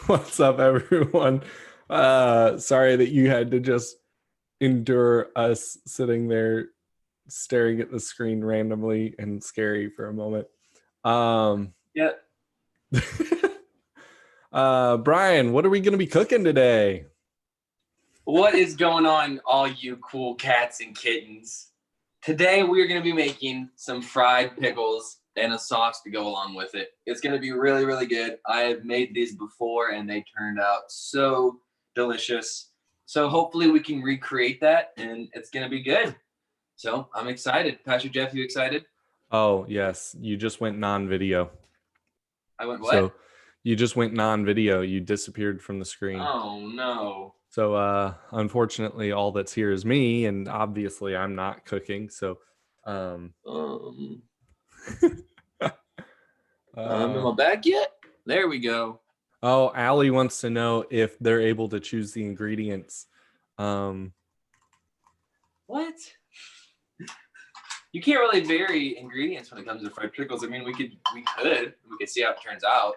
What's up, everyone? Sorry that you had to just endure us sitting there staring at the screen randomly and scary for a moment. Um, Yeah. Bryan, what are we going to be cooking today? What is going on, all you cool cats and kittens? Today we're going to be making some fried pickles and a sauce to go along with it. It's going to be really, really good. I have made these before and they turned out so delicious. So hopefully we can recreate that and it's going to be good. So I'm excited. Pastor Jeff, you excited? Oh, yes, you just went non-video. I went what? So you just went non-video. You disappeared from the screen. Oh, no. So unfortunately, all that's here is me, and obviously I'm not cooking. So Am I back yet? There we go. Oh, Allie wants to know if they're able to choose the ingredients. What? You can't really vary ingredients when it comes to fried pickles. I mean, we could see how it turns out.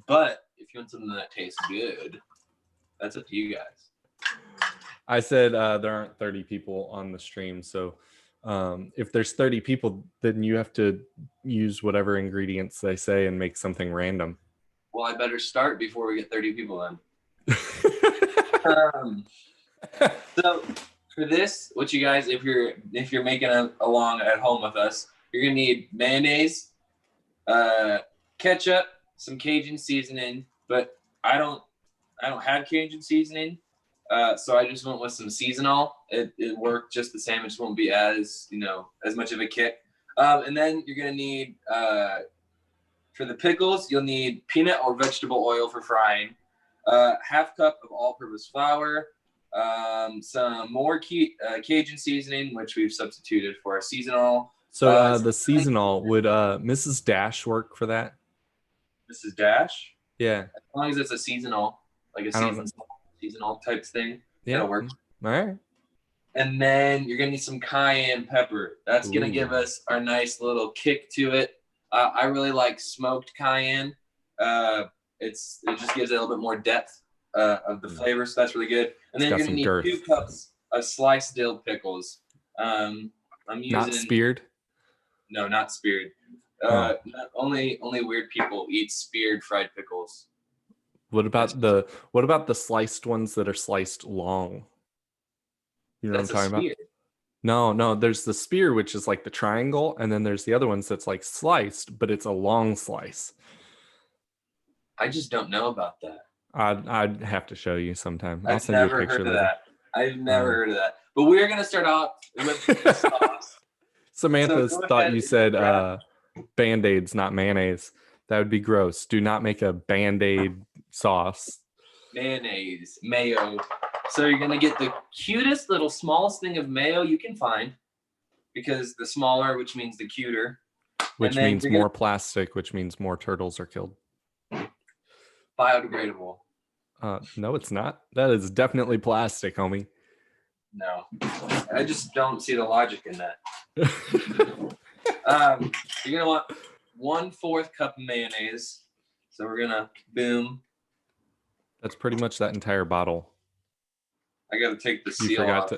But if you want something that tastes good, that's up to you guys. I said there aren't 30 people on the stream, so if there's 30 people, then you have to use whatever ingredients they say and make something random. Well, I better start before we get 30 people in. So for this, what you guys, if you're making along at home with us, you're gonna need mayonnaise, ketchup, some Cajun seasoning, but I don't have Cajun seasoning, so I just went with some seasonal. It worked just the same. It just won't be as much of a kick. And then you're gonna need for the pickles, you'll need peanut or vegetable oil for frying, half cup of all-purpose flour, some more Cajun seasoning, which we've substituted for our seasonal. So the seasonal, would Mrs. Dash work for that? Mrs. Dash? Yeah. As long as it's a seasonal, like a seasonal type thing, yeah, that'll work. All right. And then you're gonna need some cayenne pepper. That's gonna give us our nice little kick to it. I really like smoked cayenne. It just gives it a little bit more depth of the flavor, so that's really good. And then you're gonna need 2 cups of sliced dill pickles. I'm using not speared. No, not speared. Only weird people eat speared fried pickles. What about the sliced ones that are sliced long? You know what I'm talking about? No, there's the spear, which is like the triangle, and then there's the other ones that's like sliced, but it's a long slice. I just don't know about that. I'd have to show you sometime. I'll send you a picture later. I've never heard of that. But we're gonna start off with the sauce. Samantha thought you said Band-Aids, not mayonnaise. That would be gross. Do not make a Band-Aid sauce. Mayonnaise, mayo. So you're gonna get the cutest little smallest thing of mayo you can find, because the smaller, which means the cuter. Which means more plastic, which means more turtles are killed. Biodegradable. No, it's not. That is definitely plastic, homie. No, I just don't see the logic in that. You're gonna want 1/4 cup of mayonnaise. So we're gonna boom. That's pretty much that entire bottle. I gotta take the seal off.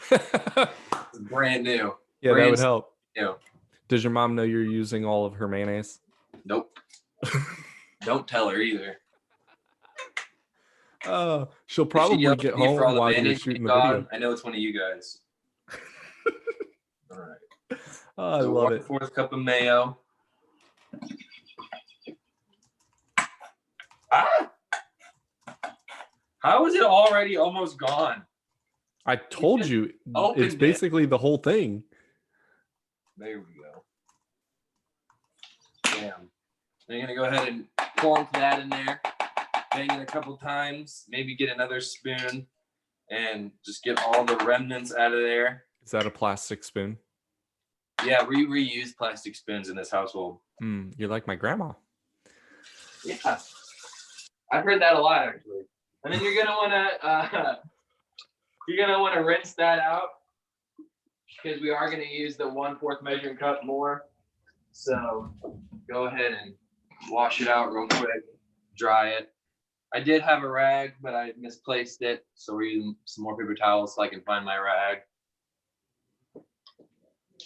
It's brand new. Yeah, that would help. Does your mom know you're using all of her mayonnaise? Nope. Don't tell her either. She'll probably get home while you're shooting the video. I know it's one of you guys. All right. Oh, I love it. 1/4 cup of mayo. How is it already almost gone? I told you, it's basically the whole thing. There we go. Damn. You're going to go ahead and plunk that in there. Bang it a couple times. Maybe get another spoon and just get all the remnants out of there. Is that a plastic spoon? Yeah, we reuse plastic spoons in this household. You're like my grandma. Yeah. I've heard that a lot, actually. And then you're gonna wanna rinse that out, because we are gonna use the 1/4 measuring cup more. So go ahead and wash it out real quick, dry it. I did have a rag, but I misplaced it, so we're using some more paper towels so I can find my rag.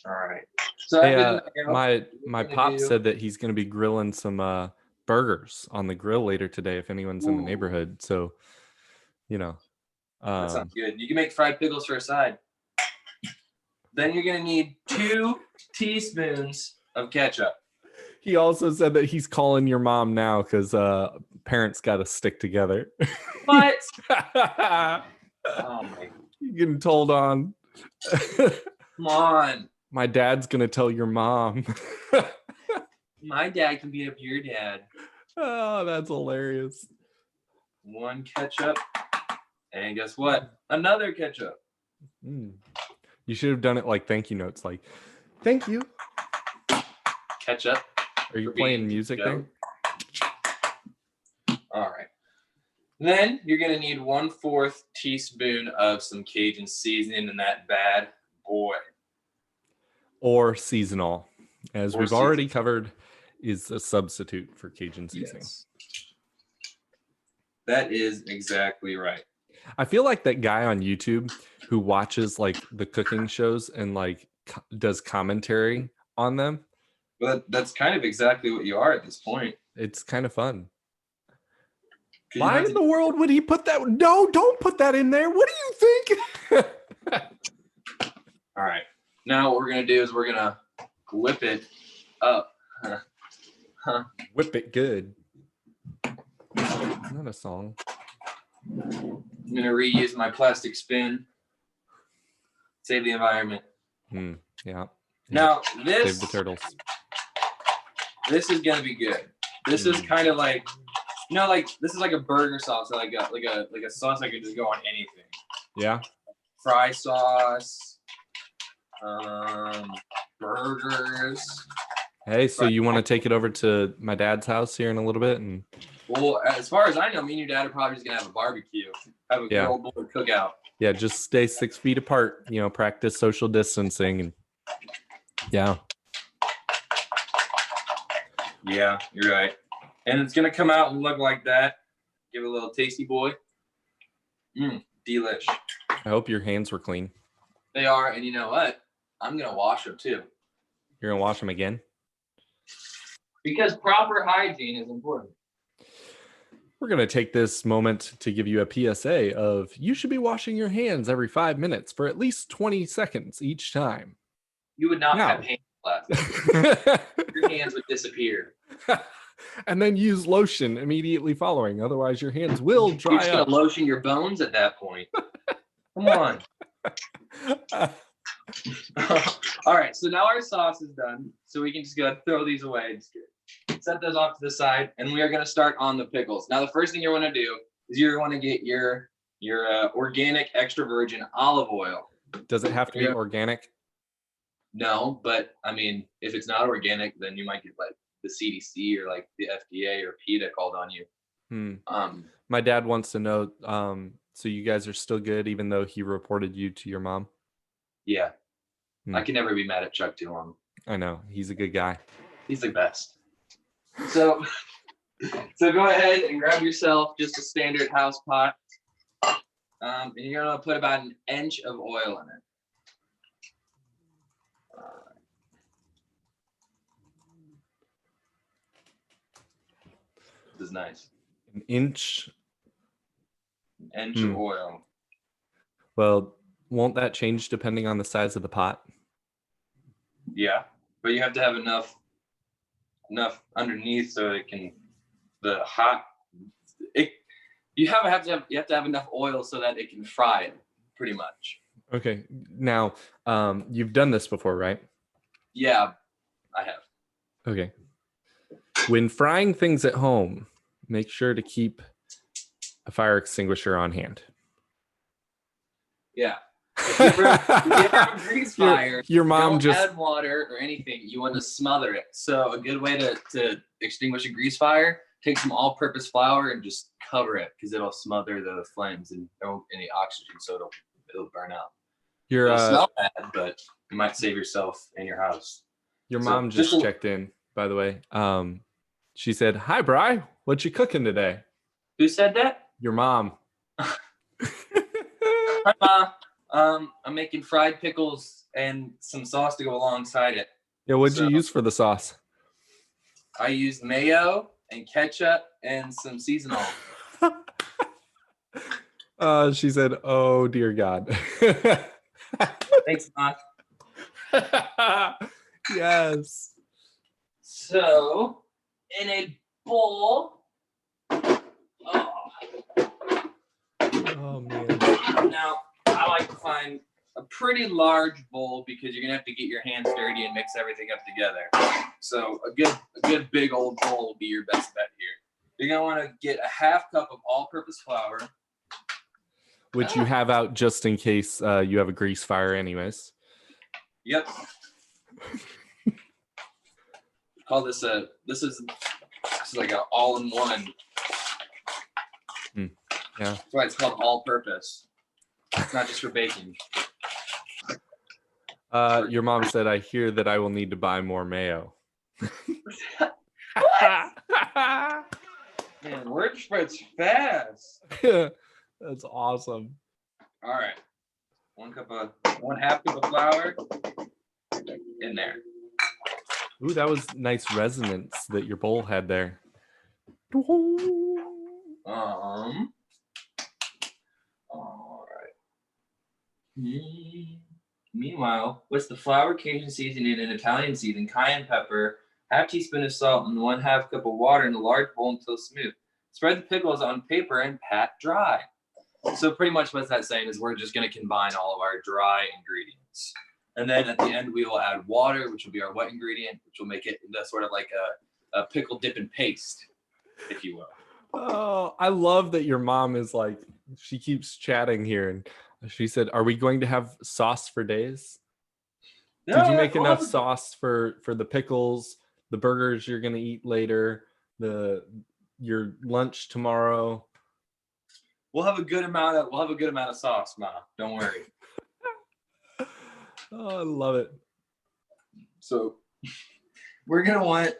All right. So Hey, my pop said that he's going to be grilling some burgers on the grill later today if anyone's in the neighborhood. So, you know. That sounds good. You can make fried pickles for a side. Then you're going to need 2 teaspoons of ketchup. He also said that he's calling your mom now because parents got to stick together. What? Oh my! You're getting told on. Come on. My dad's gonna tell your mom. My dad can beat up your dad. Oh, that's hilarious. 1 ketchup, and guess what? Another ketchup. You should have done it like thank you notes, like thank you. Ketchup. Are you playing music there? All right. Then you're gonna need 1/4 teaspoon of some Cajun seasoning in that bad boy. Or seasonal, as we've already covered, is a substitute for Cajun seasoning. Yes. That is exactly right. I feel like that guy on YouTube who watches like the cooking shows and like does commentary on them. Well, that's kind of exactly what you are at this point. It's kind of fun. Why in the world would he put that? No, don't put that in there. What do you think? All right. Now what we're going to do is we're going to whip it up. Whip it good. Not a song. I'm going to reuse my plastic spoon. Save the environment. Yeah. Now this. Save the turtles. This is going to be good. This is kind of like, like this is like a burger sauce, like a sauce that could just go on anything. Yeah. Fry sauce. Burgers. Hey, so you want to take it over to my dad's house here in a little bit? And well, as far as I know, me and your dad are probably just gonna have a barbecue, have a good old boy cookout. Yeah, just stay 6 feet apart. Practice social distancing, and yeah, you're right. And it's gonna come out and look like that. Give it a little tasty boy. Delish. I hope your hands were clean. They are, and you know what? I'm gonna wash them too. You're gonna wash them again? Because proper hygiene is important. We're gonna take this moment to give you a PSA of you should be washing your hands every 5 minutes for at least 20 seconds each time. You would not have hands left. Your hands would disappear. And then use lotion immediately following. Otherwise, your hands will dry up. You're just gonna lotion your bones at that point. Come on. All right, so now our sauce is done, so we can just go throw these away. Just set those off to the side, and we are going to start on the pickles. Now, the first thing you want to do is you want to get your organic extra virgin olive oil. Does it have to be organic? No, but I mean, if it's not organic, then you might get like the CDC or like the FDA or PETA called on you. My dad wants to know. So you guys are still good, even though he reported you to your mom? Yeah. I can never be mad at Chuck too long. I know. He's a good guy. He's the best. So go ahead and grab yourself just a standard house pot. And you're going to put about 1 inch of oil in it. This is nice. 1 inch? 1 inch of oil. Well, won't that change depending on the size of the pot? Yeah, but you have to have enough underneath so it can you have to have enough oil so that it can fry it pretty much. Okay. Now, you've done this before, right? Yeah, I have. Okay. When frying things at home, make sure to keep a fire extinguisher on hand. Yeah. If you have a grease fire, your mom don't just add water or anything. You want to smother it. So a good way to extinguish a grease fire, take some all-purpose flour and just cover it because it'll smother the flames and don't any oxygen, so it'll burn out. It'll smell bad, but you might save yourself and your house. Your mom just checked in, by the way. She said, "Hi, Bri. What you cooking today?" Who said that? Your mom. Hi, Ma. I'm making fried pickles and some sauce to go alongside it. Yeah, what'd you use for the sauce? I used mayo and ketchup and some seasonal. She said, "Oh dear God." Thanks, Ma. Yes. So, in a bowl. Oh man. Now, I like to find a pretty large bowl because you're gonna have to get your hands dirty and mix everything up together. So a good big old bowl will be your best bet here. You're gonna want to get a half cup of all-purpose flour, Which you have out just in case you have a grease fire, anyways. Yep. Call this a this is like an all-in-one. Yeah. That's why it's called all-purpose. It's not just for baking. Your mom said, "I hear that I will need to buy more mayo." Man, word spreads fast. That's awesome. All right. 1/2 cup of flour in there. Ooh, that was nice resonance that your bowl had there. All right. Meanwhile, with the flour, Cajun seasoning, and Italian seasoning, cayenne pepper, 1/2 teaspoon of salt, and 1/2 cup of water in a large bowl until smooth. Spread the pickles on paper and pat dry. So pretty much what that's saying is we're just going to combine all of our dry ingredients. And then at the end, we will add water, which will be our wet ingredient, which will make it into sort of like a pickle dip and paste, if you will. Oh, I love that your mom is like, she keeps chatting here. And she said, "Are we going to have sauce for days?" Did you make enough sauce for the pickles, the burgers you're going to eat later, your lunch tomorrow? We'll have a good amount of sauce, Ma. Don't worry. Oh, I love it. So we're gonna want.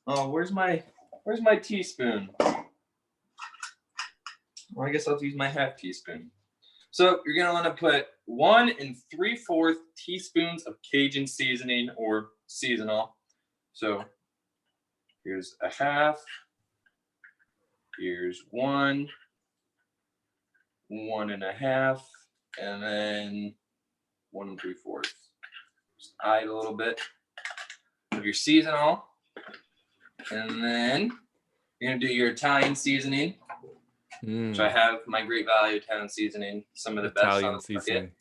Oh, where's my teaspoon? Well, I guess I'll use my 1/2 teaspoon. So you're gonna want to put 1 3/4 teaspoons of Cajun seasoning or seasonal. So here's a 1/2. Here's 1, 1 1/2, and then 1 3/4. Just eye it a little bit of your seasonal, and then you're gonna do your Italian seasoning, which I have my Great Value Italian seasoning, some of the Italian best on the seasoning,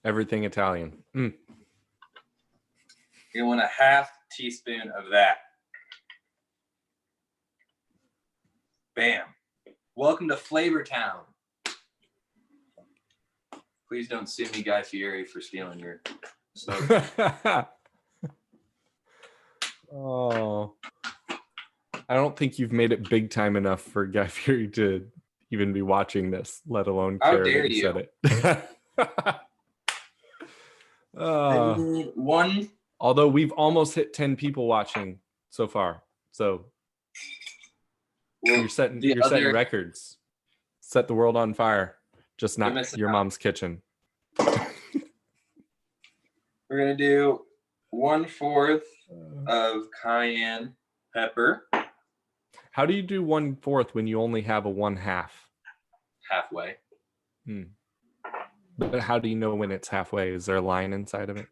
everything Italian. You're gonna want a 1/2 teaspoon of that. Bam! Welcome to Flavor Town. Please don't sue me, Guy Fieri, for stealing your slogan. Oh, I don't think you've made it big time enough for Guy Fieri to even be watching this, let alone care that you said it. One. Although we've almost hit 10 people watching so far, so you're setting records. Set the world on fire, just not your mom's kitchen. We're gonna do 1/4 of cayenne pepper. How do you do 1/4 when you only have a 1/2? Halfway. But how do you know when it's halfway? Is there a line inside of it?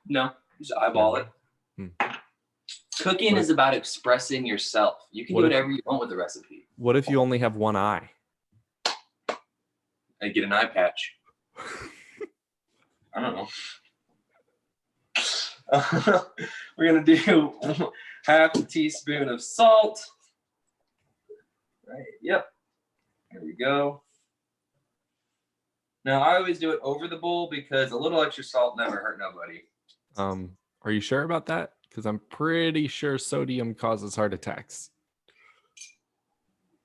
No, just eyeball it. Cooking is about expressing yourself. You can do whatever you want with the recipe. What if you only have one eye? I get an eye patch. I don't know. We're gonna do 1/2 teaspoon of salt. Right. Yep. There we go. Now I always do it over the bowl because a little extra salt never hurt nobody. Are you sure about that? Because I'm pretty sure sodium causes heart attacks.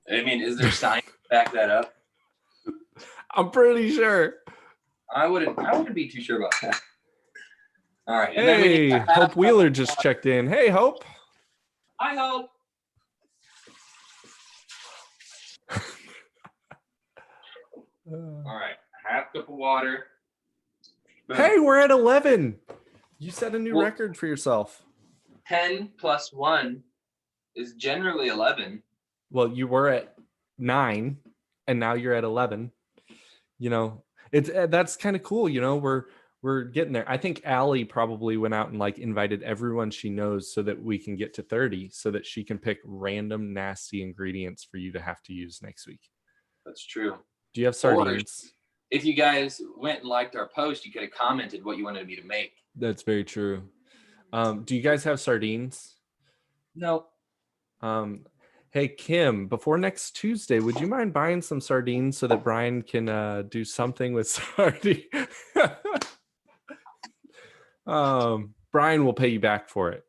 I mean, is there science to back that up? I'm pretty sure. I wouldn't be too sure about that. All right. Hey, Hope Wheeler just checked in. Hey, Hope. I hope. All right, half cup of water. Boom. Hey, we're at 11. You set a new record for yourself. 10 plus 1 is generally 11. Well, you were at 9 and now you're at 11. You know, it's that's kind of cool. You know, we're getting there. I think Allie probably went out and like invited everyone she knows so that we can get to 30 so that she can pick random nasty ingredients for you to have to use next week. That's true. Do you have sardines? Or if you guys went and liked our post, you could have commented what you wanted me to make. That's very true. Do you guys have sardines? No. Hey, Kim, before next Tuesday, would you mind buying some sardines so that Bryan can do something with sardines? Bryan will pay you back for it.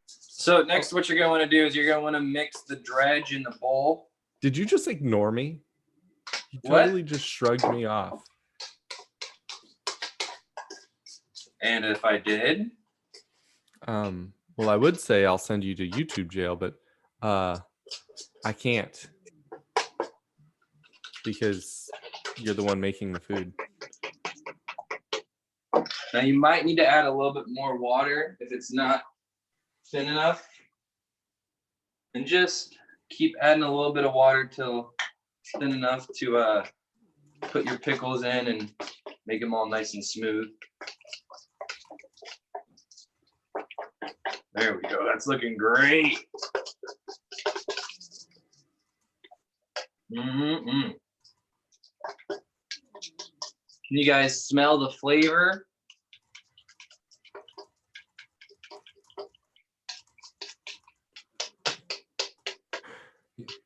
So next, what you're going to want to do is you're going to want to mix the dredge in the bowl. Did you just ignore me? You totally just shrugged me off. And if I did? Well, I would say I'll send you to YouTube jail, but I can't because you're the one making the food. Now you might need to add a little bit more water if it's not thin enough. And just keep adding a little bit of water till it's thin enough to put your pickles in and make them all nice and smooth. There we go. That's looking great. Can you guys smell the flavor?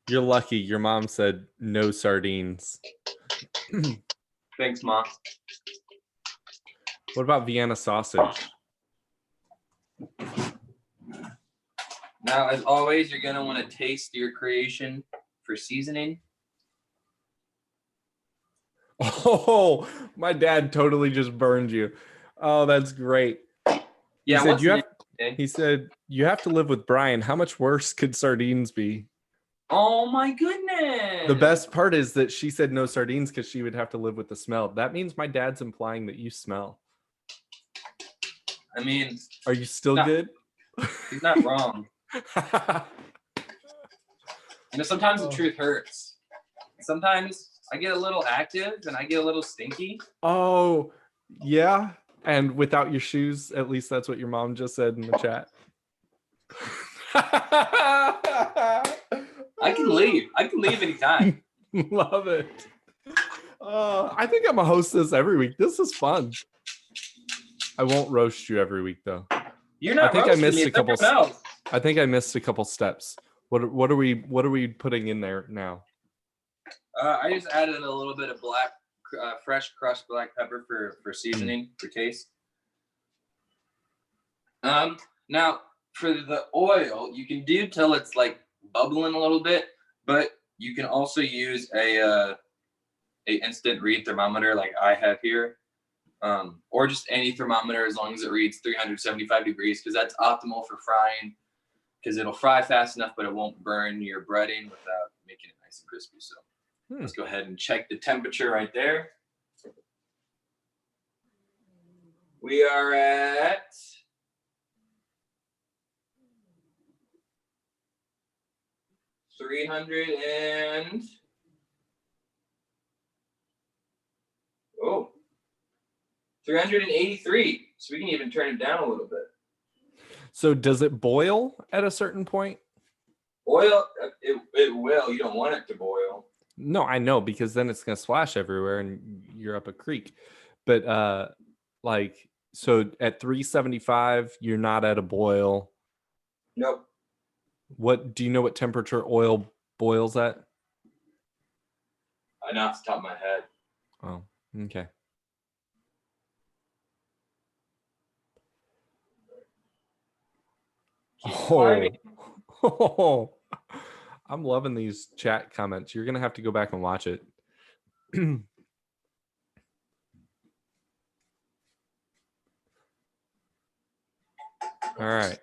You're lucky. Your mom said no sardines. Thanks, Mom. What about Vienna sausage? Now, as always, you're going to want to taste your creation for seasoning. Oh, my dad totally just burned you. Oh, that's great. Yeah, he said you have to live with Bryan. How much worse could sardines be? Oh my goodness. The best part is that she said no sardines because she would have to live with the smell. That means my dad's implying that you smell. I mean, are you still good? He's not wrong. Sometimes the truth hurts. Sometimes I get a little active and I get a little stinky. Oh, yeah. And without your shoes, at least that's what your mom just said in the chat. I can leave. I can leave anytime. Love it. I think I'm a hostess every week. This is fun. I won't roast you every week though. You're not. I think I missed a couple steps. What are we putting in there now? I just added a little bit of fresh crushed black pepper for seasoning, for taste. Now for the oil, you can do till it's like bubbling a little bit, but you can also use a instant read thermometer like I have here, or just any thermometer as long as it reads 375 degrees, because that's optimal for frying, because it'll fry fast enough, but it won't burn your breading without making it nice and crispy. So let's go ahead and check the temperature right there. We are at 383. So we can even turn it down a little bit. So does it boil at a certain point? Oil, it will. You don't want it to boil. No, I know, because then it's going to splash everywhere and you're up a creek. But so at 375, you're not at a boil. Nope. What do you know what temperature oil boils at? I know off the top of my head. Oh, okay. Oh, I'm loving these chat comments. You're going to have to go back and watch it. All right.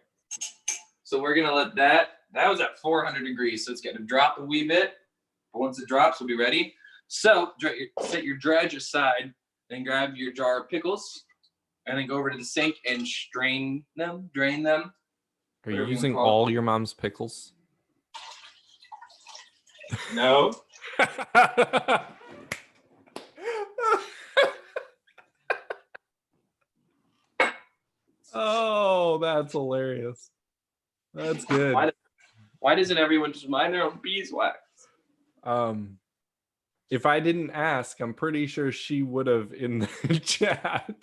So we're gonna let that was at 400 degrees, so it's gonna drop a wee bit. But once it drops, we'll be ready. So set your dredge aside, then grab your jar of pickles, and then go over to the sink and drain them. Are you using all your mom's pickles? No. Oh, that's hilarious. That's good. Why doesn't everyone just mind their own beeswax? If I didn't ask, I'm pretty sure she would have in the chat.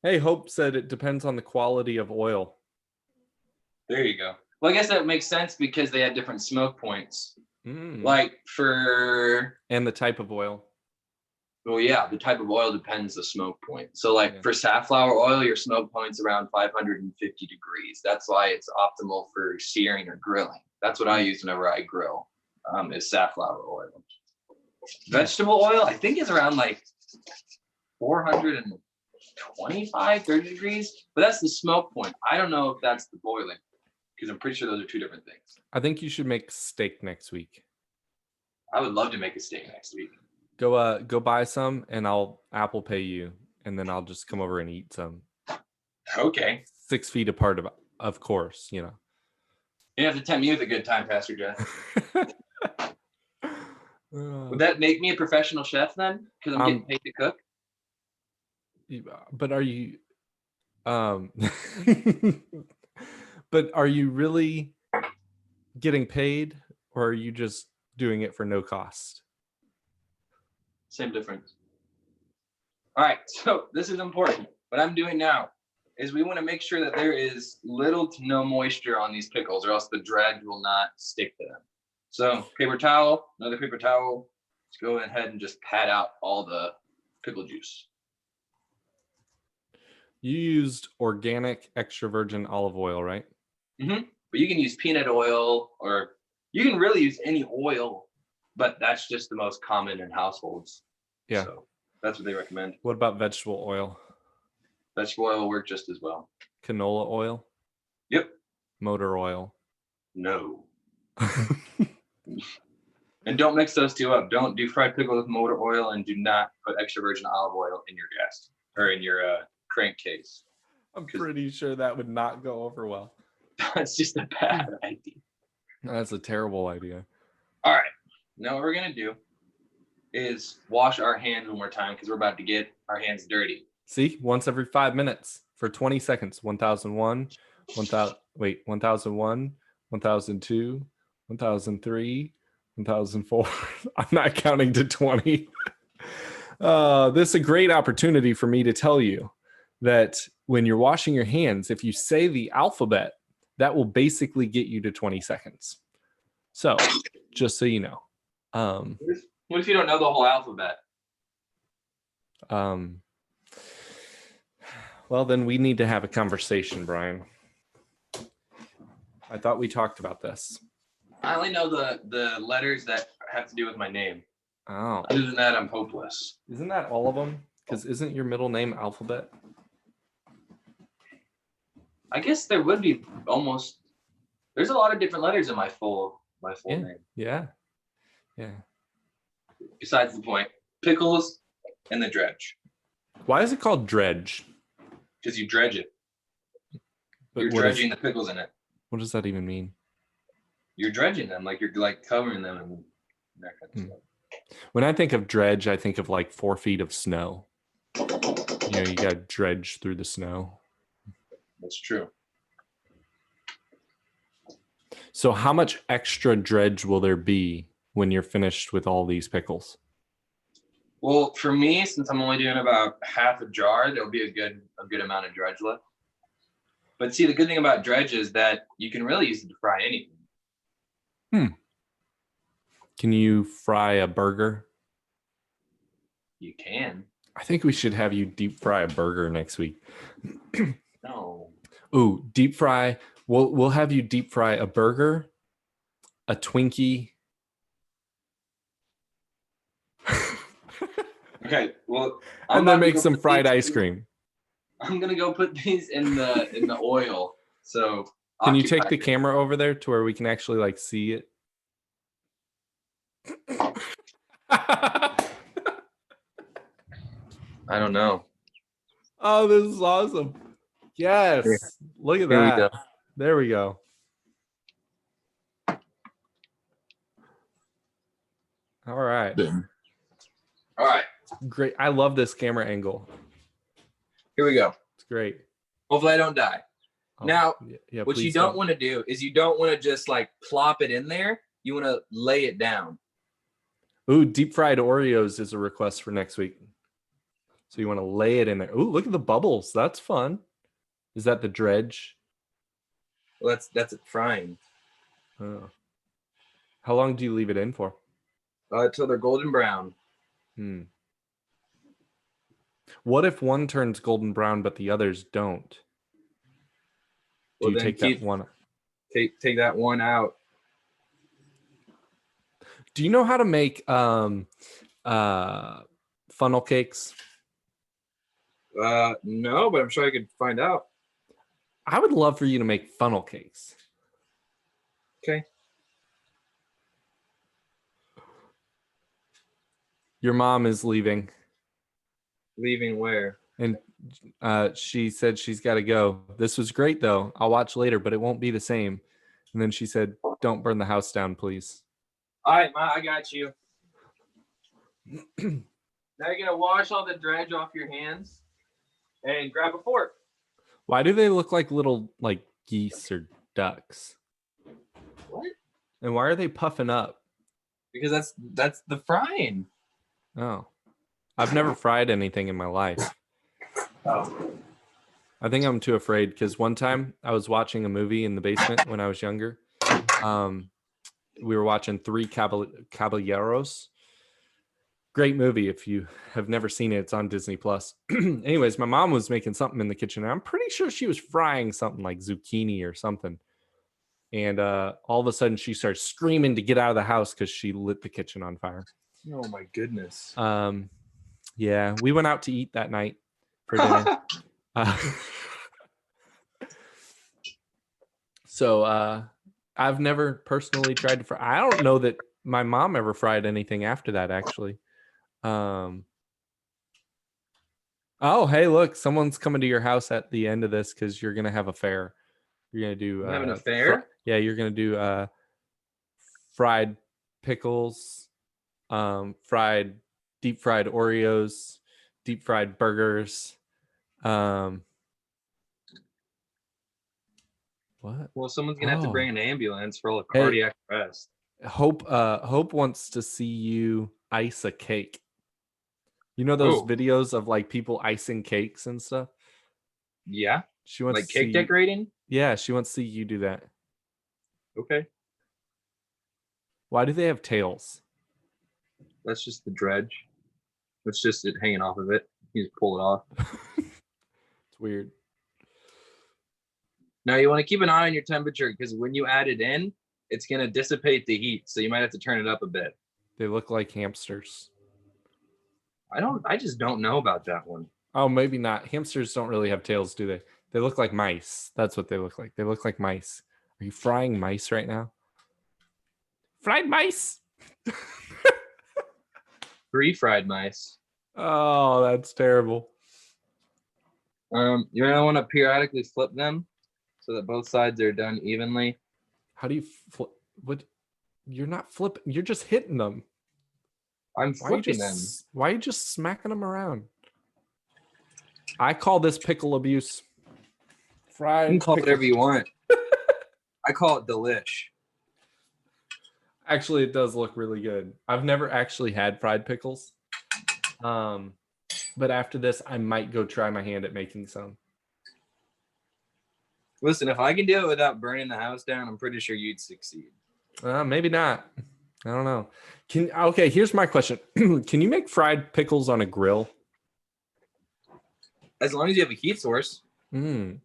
Hey, Hope said it depends on the quality of oil. There you go. Well, I guess that makes sense because they have different smoke points. Like for... And the type of oil. Well, yeah, the type of oil depends the smoke point. So like for safflower oil, your smoke point's around 550 degrees. That's why it's optimal for searing or grilling. That's what I use whenever I grill, is safflower oil. Vegetable oil, I think, is around like 425, 30 degrees. But that's the smoke point. I don't know if that's the boiling, because I'm pretty sure those are two different things. I think you should make steak next week. I would love to make a steak next week. Go buy some, and I'll Apple Pay you, and then I'll just come over and eat some. Okay. 6 feet apart, of course, you know. You have to tempt me with a good time, Pastor Jeff. Would that make me a professional chef then? Because I'm getting paid to cook? But are you but are you really getting paid, or are you just doing it for no cost? Same difference. All right, so this is important. What I'm doing now is we want to make sure that there is little to no moisture on these pickles, or else the dredge will not stick to them. So paper towel, another paper towel. Let's go ahead and just pat out all the pickle juice. You used organic extra virgin olive oil, right? Mm-hmm. But you can use peanut oil, or you can really use any oil, but that's just the most common in households. Yeah. So that's what they recommend. What about vegetable oil? Vegetable oil will work just as well. Canola oil? Yep. Motor oil? No. And don't mix those two up. Don't do fried pickle with motor oil, and do not put extra virgin olive oil in your gas or in your crankcase. I'm pretty sure that would not go over well. That's just a bad idea. That's a terrible idea. All right. Now what we're going to do is wash our hands one more time, because we're about to get our hands dirty. See, once every 5 minutes for 20 seconds. 1001, 1001, 1002, 1003, 1004. I'm not counting to 20. This is a great opportunity for me to tell you that when you're washing your hands, if you say the alphabet, that will basically get you to 20 seconds. So just so you know. What if you don't know the whole alphabet? Well, then we need to have a conversation, Brian. I thought we talked about this. I only know the letters that have to do with my name. Oh. Other than that, I'm hopeless. Isn't that all of them? Because isn't your middle name Alphabet? I guess there would be almost. There's a lot of different letters in my full name. Yeah. Besides the point, pickles and the dredge. Why is it called dredge? Because you dredge it. But you're dredging the pickles in it. What does that even mean? You're dredging them, like you're like covering them and that kind of stuff. When I think of dredge, I think of like 4 feet of snow. You know, you got to dredge through the snow. That's true. So how much extra dredge will there be when you're finished with all these pickles? Well, for me, since I'm only doing about half a jar, there'll be a good amount of dredge left. But see, the good thing about dredge is that you can really use it to fry anything. Can you fry a burger? You can. I think we should have you deep fry a burger next week. No. Ooh, deep fry. We'll have you deep fry a burger, a Twinkie. Okay, well, and then make some fried ice cream. I'm gonna go put these in the oil. So can you take the camera over there to where we can actually like see it? I don't know. Oh, this is awesome. Yes. Look at that. We go. There we go. All right. All right. Great. I love this camera angle. Here we go. It's great. Hopefully I don't die. Oh, now, yeah, what you don't want to do is you don't want to just like plop it in there. You want to lay it down. Ooh, deep fried Oreos is a request for next week. So you want to lay it in there. Ooh, look at the bubbles. That's fun. Is that the dredge? Well, that's it frying. Oh. How long do you leave it in for? Till they're golden brown. What if one turns golden brown but the others don't? Do you take that one? Take that one out. Do you know how to make funnel cakes? No, but I'm sure I could find out. I would love for you to make funnel cakes. Okay. Your mom is leaving. Leaving where? And she said she's got to go. This was great, though. I'll watch later, but it won't be the same. And then she said, don't burn the house down, please. All right, Ma, I got you. Now you're going to wash all the dredge off your hands and grab a fork. Why do they look like little like geese or ducks? What? And why are they puffing up? Because that's the frying. Oh. I've never fried anything in my life. Oh. I think I'm too afraid because one time I was watching a movie in the basement when I was younger. We were watching Three Caballeros. Great movie. If you have never seen it, it's on Disney Plus. Anyways, my mom was making something in the kitchen. And I'm pretty sure she was frying something like zucchini or something. And all of a sudden she starts screaming to get out of the house because she lit the kitchen on fire. Oh my goodness. Yeah, we went out to eat that night for dinner. So I've never personally tried to fry. I don't know that my mom ever fried anything after that, actually. Oh, hey, look, someone's coming to your house at the end of this because you're gonna have a fair. You're gonna do having a fair? Yeah, you're gonna do fried pickles, deep fried Oreos, deep fried burgers. What? Well, someone's gonna have to bring an ambulance for a cardiac arrest. Hope wants to see you ice a cake. You know those videos of like people icing cakes and stuff? Yeah. She wants like cake decorating? Yeah, she wants to see you do that. Okay. Why do they have tails? That's just the dredge. It's just it hanging off of it. You just pull it off. It's weird. Now you want to keep an eye on your temperature because when you add it in, it's going to dissipate the heat. So you might have to turn it up a bit. They look like hamsters. I just don't know about that one. Oh, maybe not. Hamsters don't really have tails, do they? They look like mice. That's what they look like. They look like mice. Are you frying mice right now? Fried mice. Fried mice. Oh, that's terrible. You're going to want to periodically flip them so that both sides are done evenly. How do you flip? What? You're not flipping. You're just hitting them. I'm flipping them. Why are you just smacking them around? I call this pickle abuse. Fried. You can call it whatever you want. I call it delish. Actually, it does look really good. I've never actually had fried pickles. But after this, I might go try my hand at making some. Listen, if I can do it without burning the house down, I'm pretty sure you'd succeed. Maybe not. I don't know. Okay, here's my question. Can you make fried pickles on a grill? As long as you have a heat source. See,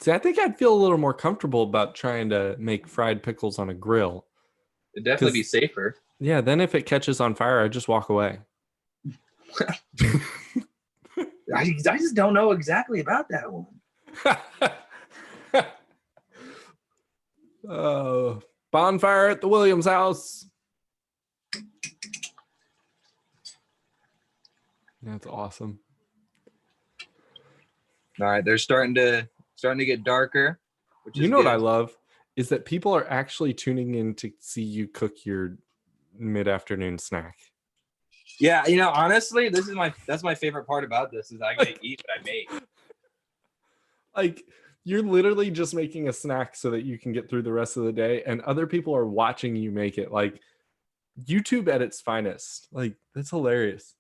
I think I'd feel a little more comfortable about trying to make fried pickles on a grill. It'd definitely be safer. Yeah, then if it catches on fire, I just walk away. I just don't know exactly about that one. Bonfire at the Williams house. That's awesome. All right, they're starting to get darker. Which You is know good. what I love is that people are actually tuning in to see you cook your mid-afternoon snack. Yeah, honestly, that's my favorite part about this is I get to eat what I make. Like, you're literally just making a snack so that you can get through the rest of the day, and other people are watching you make it. Like, YouTube at its finest. Like, that's hilarious.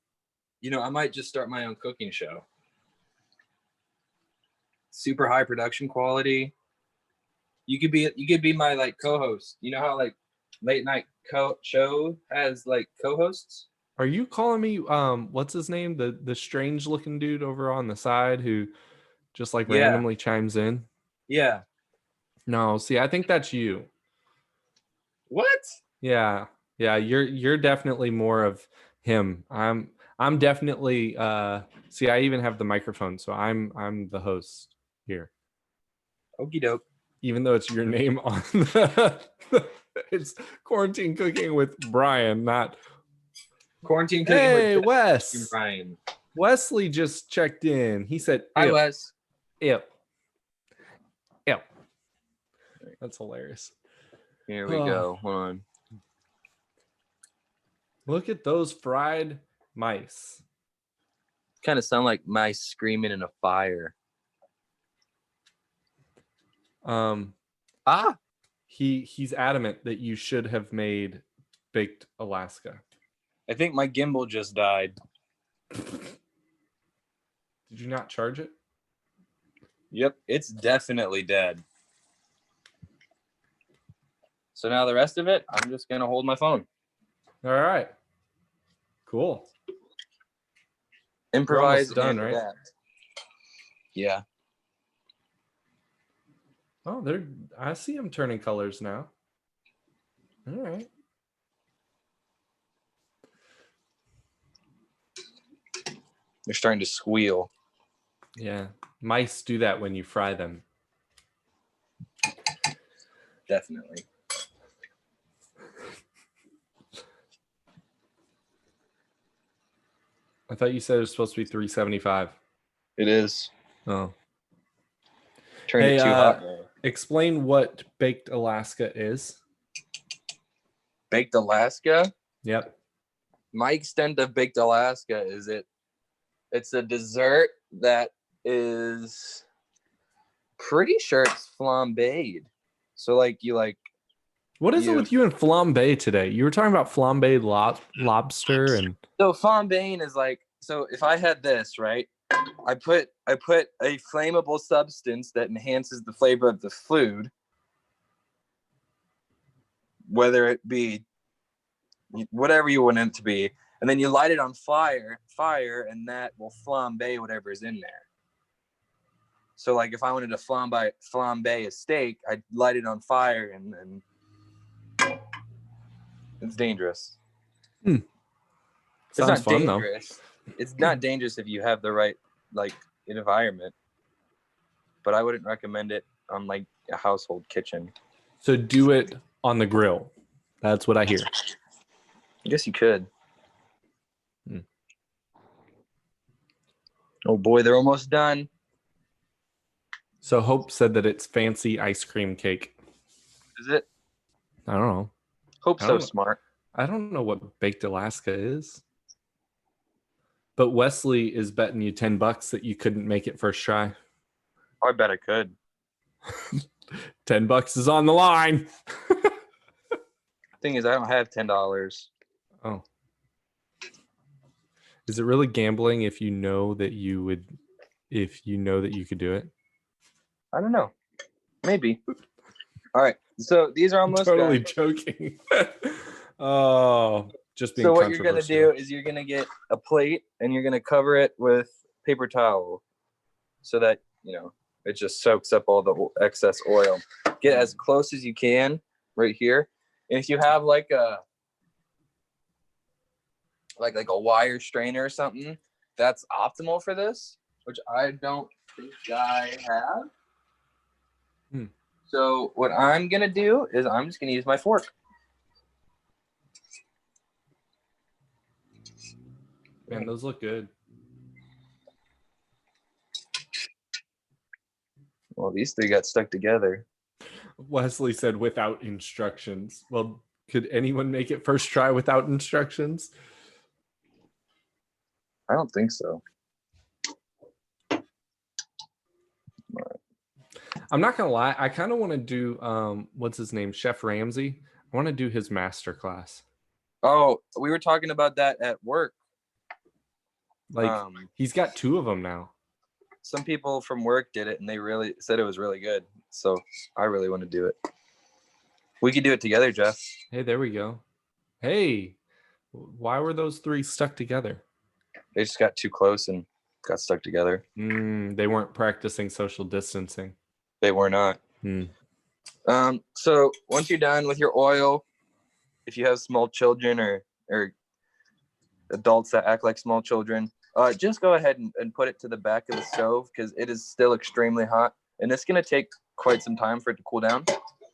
I might just start my own cooking show. Super high production quality. You could be my like co-host. You know how like late night show has like co-hosts? Are you calling me what's his name? The strange looking dude over on the side who just like randomly chimes in? Yeah. No, see, I think that's you. What? Yeah. Yeah, you're definitely more of him. I'm definitely see, I even have the microphone, so I'm the host here. Okie doke. Even though it's your name on it's Quarantine Cooking with Bryan, not Quarantine Cooking Hey, with Wes. Bryan. Wesley just checked in. He said, Hi, Wes. Yep. That's hilarious. Here we go. Hold on. Look at those fried mice. Kind of sound like mice screaming in a fire. He's adamant that you should have made baked Alaska. I think my gimbal just died. Did you not charge it? Yep, it's definitely dead. So now the rest of it, I'm just gonna hold my phone. All right. Cool. Improvise. Done, right? Adapt. Yeah. Oh, I see them turning colors now. All right. They're starting to squeal. Yeah. Mice do that when you fry them. Definitely. I thought you said it was supposed to be 375. It is. Oh. Turned it too hot. Explain what baked Alaska is. Baked Alaska? Yep. My extent of baked Alaska is it's a dessert that is pretty sure it's flambéed. So like you like what is it with you and flambe today? You were talking about flambéed lobster and so flambéing is like, so if I had this, right? I put a flammable substance that enhances the flavor of the food, whether it be whatever you want it to be, and then you light it on fire, and that will flambe whatever's in there. So like if I wanted to flambe a steak, I'd light it on fire and then it's dangerous. Sounds it's not fun, dangerous. Though. It's not dangerous if you have the right like environment. But I wouldn't recommend it on like a household kitchen. So do it on the grill. That's what I hear. I guess you could. Oh boy, they're almost done. So Hope said that it's fancy ice cream cake. Is it? I don't know. Hope's so smart. I don't know what baked Alaska is. But Wesley is betting you $10 that you couldn't make it first try. I bet I could. $10 is on the line. Thing is, I don't have $10. Oh. Is it really gambling if you know that you could do it? I don't know. Maybe. All right. So these are almost totally joking. Oh, just being. So what you're gonna do is you're gonna get a plate and you're gonna cover it with paper towel, so that it just soaks up all the excess oil. Get as close as you can right here, and if you have like a wire strainer or something, that's optimal for this. which I don't think I have. Hmm. So what I'm gonna do is I'm just gonna use my fork. Man, those look good. Well, these three got stuck together. Wesley said without instructions. Well, could anyone make it first try without instructions? I don't think so. I'm not gonna lie. I kind of want to do what's his name, Chef Ramsay. I want to do his master class. Oh, we were talking about that at work. Like he's got 2 of them now. Some people from work did it, and they really said it was really good. So I really want to do it. We could do it together, Jeff. Hey, there we go. Hey, why were those 3 stuck together? They just got too close and got stuck together. They weren't practicing social distancing. They were not. So once you're done with your oil, if you have small children or adults that act like small children, just go ahead and put it to the back of the stove because it is still extremely hot. And it's going to take quite some time for it to cool down.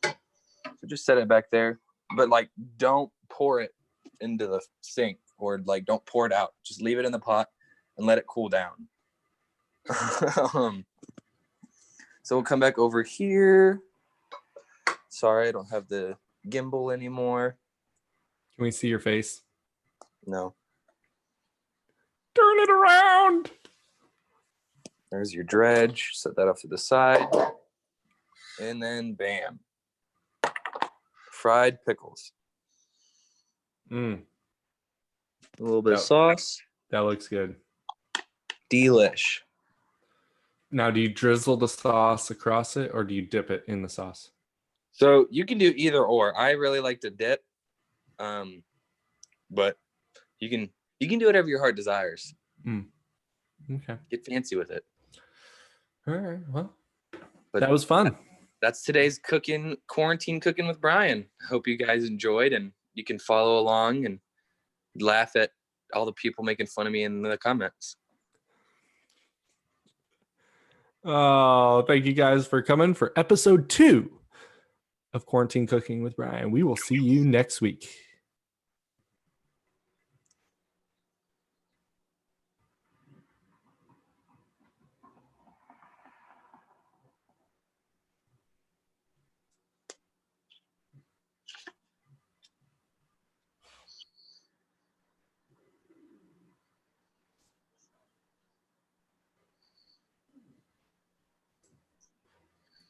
So just set it back there. But, like, don't pour it into the sink or, like, don't pour it out. Just leave it in the pot and let it cool down. So we'll come back over here. Sorry, I don't have the gimbal anymore. Can we see your face? No. Turn it around. There's your dredge. Set that off to the side. And then bam. Fried pickles. A little bit of sauce. That looks good. Delish. Now, do you drizzle the sauce across it or do you dip it in the sauce? So you can do either or. I really like to dip. But you can do whatever your heart desires. Okay. Get fancy with it. All right. Well, but that was fun. That's today's quarantine cooking with Bryan. Hope you guys enjoyed and you can follow along and laugh at all the people making fun of me in the comments. Oh, thank you guys for coming for episode 2 of Quarantine Cooking with Bryan. We will see you next week.